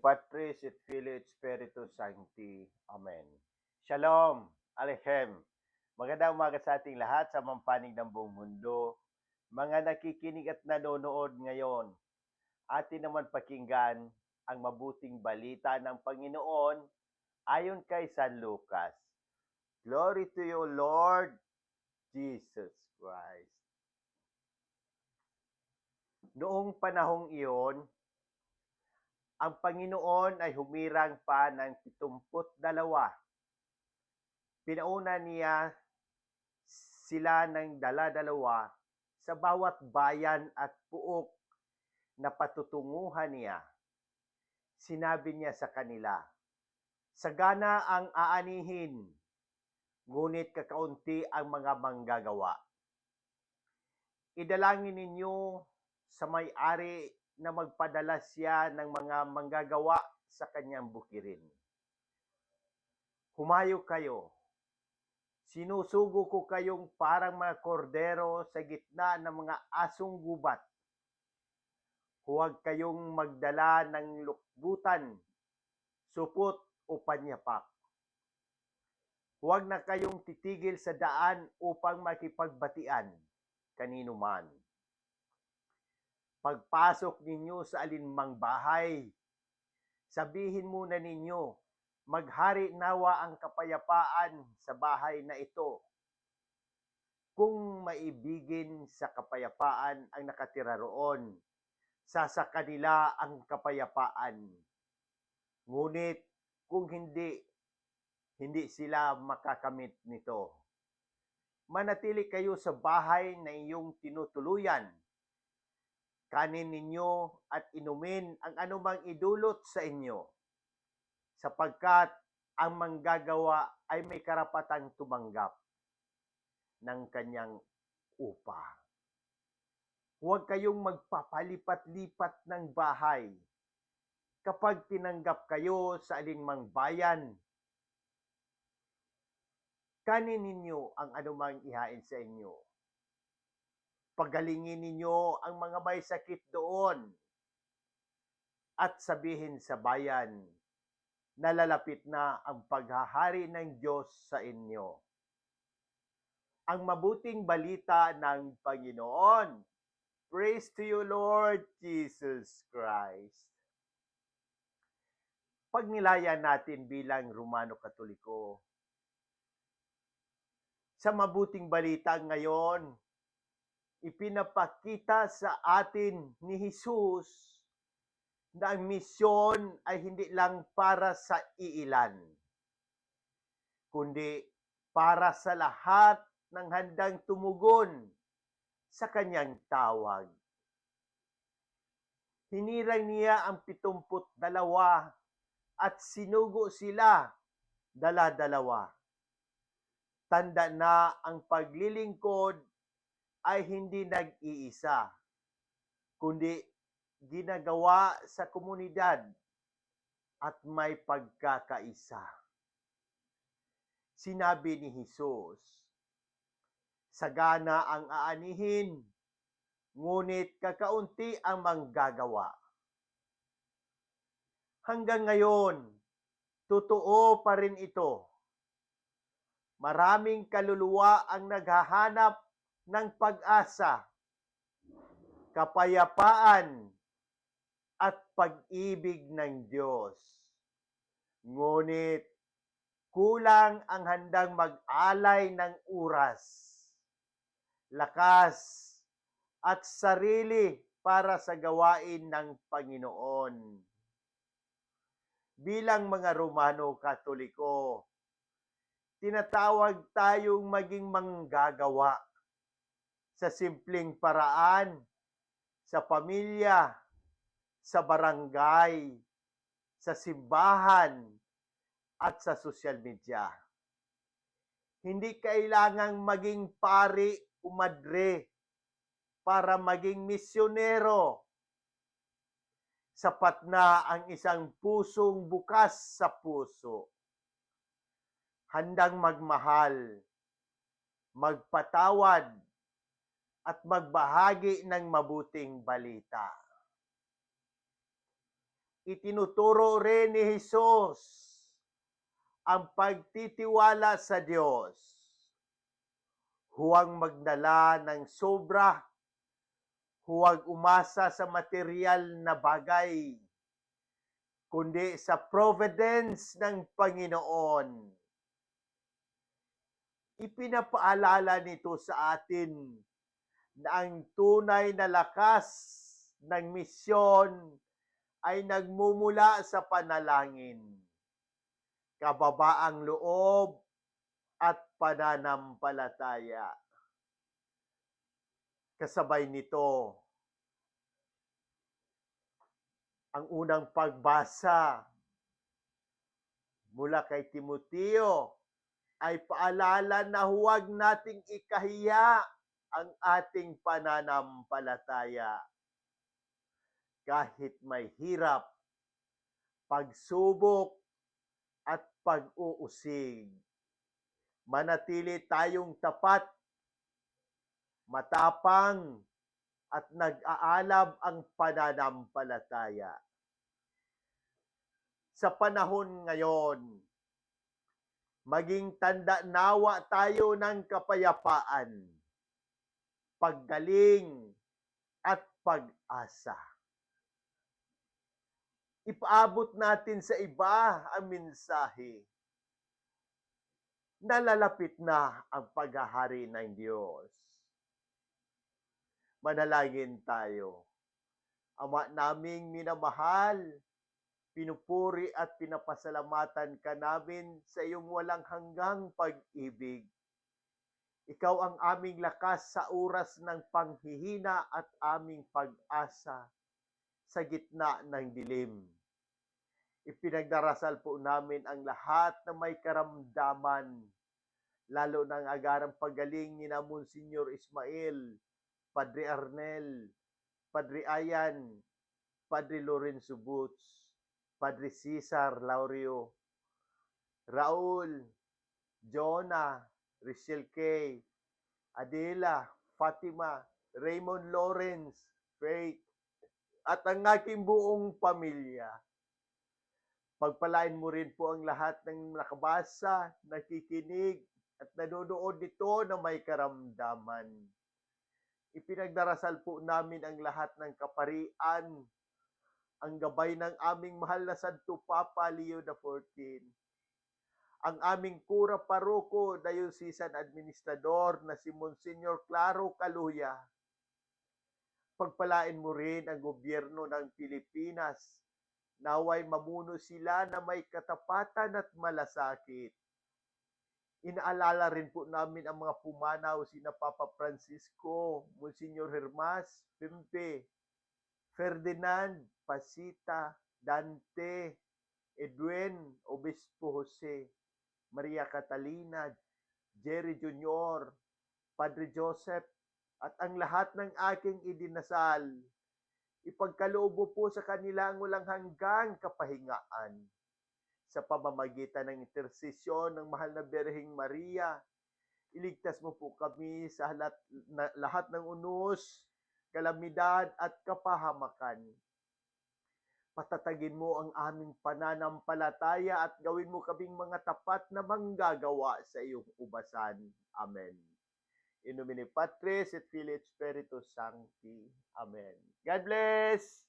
Patris et Filii et Spiritus Sancti. Amen. Shalom, Aleichem. Magandang umaga sa ating lahat sa mampanig ng buong mundo. Mga nakikinig at nanonood ngayon, atin naman pakinggan ang mabuting balita ng Panginoon ayon kay San Lucas. Glory to you, Lord Jesus Christ. Noong panahong iyon, ang Panginoon ay humirang pa ng 72. Pinauna niya sila ng dala-dalawa sa bawat bayan at puok na patutunguhan niya. Sinabi niya sa kanila, sagana ang aanihin, ngunit kakaunti ang mga manggagawa. Idalangin ninyo sa may-ari na magpadala siya ng mga manggagawa sa kanyang bukirin. Humayo kayo. Sinusugo ko kayong parang mga kordero sa gitna ng mga asong gubat. Huwag kayong magdala ng lukbutan, supot o panyapak. Huwag na kayong titigil sa daan upang makipagbatian kanino man. Pagpasok ninyo sa alinmang bahay, sabihin muna ninyo, maghari nawa ang kapayapaan sa bahay na ito. Kung maibigin sa kapayapaan ang nakatira roon, sa kanila ang kapayapaan. Ngunit kung hindi sila makakamit nito. Manatili kayo sa bahay na iyong tinutuluyan. Kanin ninyo at inumin ang anumang idulot sa inyo, sapagkat ang manggagawa ay may karapatang tumanggap ng kanyang upa. Huwag kayong magpapalipat-lipat ng bahay kapag tinanggap kayo sa alinmang bayan. Kanin ninyo ang anumang ihain sa inyo. Pagalingin ninyo ang mga may sakit doon at sabihin sa bayan, nalalapit na ang paghahari ng Diyos sa inyo. Ang mabuting balita ng Panginoon. Praise to you, Lord Jesus Christ. Pagnilayan natin bilang Romano Katoliko, sa mabuting balita ngayon, ipinapakita sa atin ni Jesus na ang misyon ay hindi lang para sa iilan, kundi para sa lahat ng handang tumugon sa kanyang tawag. Hinirang niya ang 72 at sinugo sila dala-dalawa. Tanda na ang paglilingkod ay hindi nag-iisa, kundi ginagawa sa komunidad at may pagkakaisa. Sinabi ni Jesus, sagana ang aanihin, ngunit kakaunti ang manggagawa. Hanggang ngayon, totoo pa rin ito. Maraming kaluluwa ang naghahanap ng pag-asa, kapayapaan, at pag-ibig ng Diyos. Ngunit kulang ang handang mag-alay ng oras, lakas, at sarili para sa gawain ng Panginoon. Bilang mga Romano Katoliko, tinatawag tayong maging manggagawa sa simpleng paraan, sa pamilya, sa barangay, sa simbahan, at sa social media. Hindi kailangang maging pari o madre para maging misyonero. Sapat na ang isang pusong bukas sa puso, handang magmahal, magpatawad, at magbahagi ng mabuting balita. itinuturo rin ni Jesus ang pagtitiwala sa Diyos. Huwag magdala ng sobra, huwag umasa sa material na bagay, kundi sa providence ng Panginoon. Ipinapaalala nito sa atin na ang tunay na lakas ng misyon ay nagmumula sa panalangin, kababaang loob at pananampalataya. Kasabay nito, ang unang pagbasa mula kay Timoteo ay paalala na huwag nating ikahiya ang ating pananampalataya. Kahit may hirap, pagsubok at pag-uusig, manatili tayong tapat, matapang at nag-aalab ang pananampalataya. Sa panahon ngayon, maging tanda nawa tayo ng kapayapaan, paggaling at pag-asa. Ipaabot natin sa iba ang mensahe. Nalalapit na ang paghahari ng Diyos. Manalangin tayo. Ama naming minamahal, pinupuri at pinapasalamatan ka namin sa iyong walang hanggang pag-ibig. Ikaw ang aming lakas sa oras ng panghihina at aming pag-asa sa gitna ng dilim. Ipinagdarasal po namin ang lahat na may karamdaman, lalo ng agarang pagaling ni na Monsignor Ismael, Padre Arnel, Padre Ayan, Padre Lorenzo Boots, Padre Cesar Laurio, Raul, Jonah, Richelle Kay, Adela, Fatima, Raymond Lawrence, Faith, at ang aking buong pamilya. Pagpalain mo rin po ang lahat ng nakabasa, nakikinig, at nanonood nito na may karamdaman. Ipinagdarasal po namin ang lahat ng kaparian, ang gabay ng aming mahal na Santo Papa Leo XIV, ang aming kura paroko, diocesan administrador na si Monsignor Claro Caluya. Pagpalain mo rin ang gobyerno ng Pilipinas, naway mamuno sila na may katapatan at malasakit. Inaalala rin po namin ang mga pumanaw sina Papa Francisco, Monsignor Hermas, Pimpe, Ferdinand, Pasita, Dante, Edwin, Obispo Jose, Maria Catalina, Jerry Jr., Padre Joseph, at ang lahat ng aking idinasal. Ipagkaloob po sa kanila ang walang hanggang kapahingaan. Sa pamamagitan ng intersesyon ng mahal na Birheng Maria, iligtas mo po kami sa lahat ng unos, kalamidad at kapahamakan. Patatagin mo ang aming pananampalataya at gawin mo kaming mga tapat na manggagawa sa iyong ubasan. Amen. In nomine Patris et Filii et Spiritus Sancti. Amen. God bless!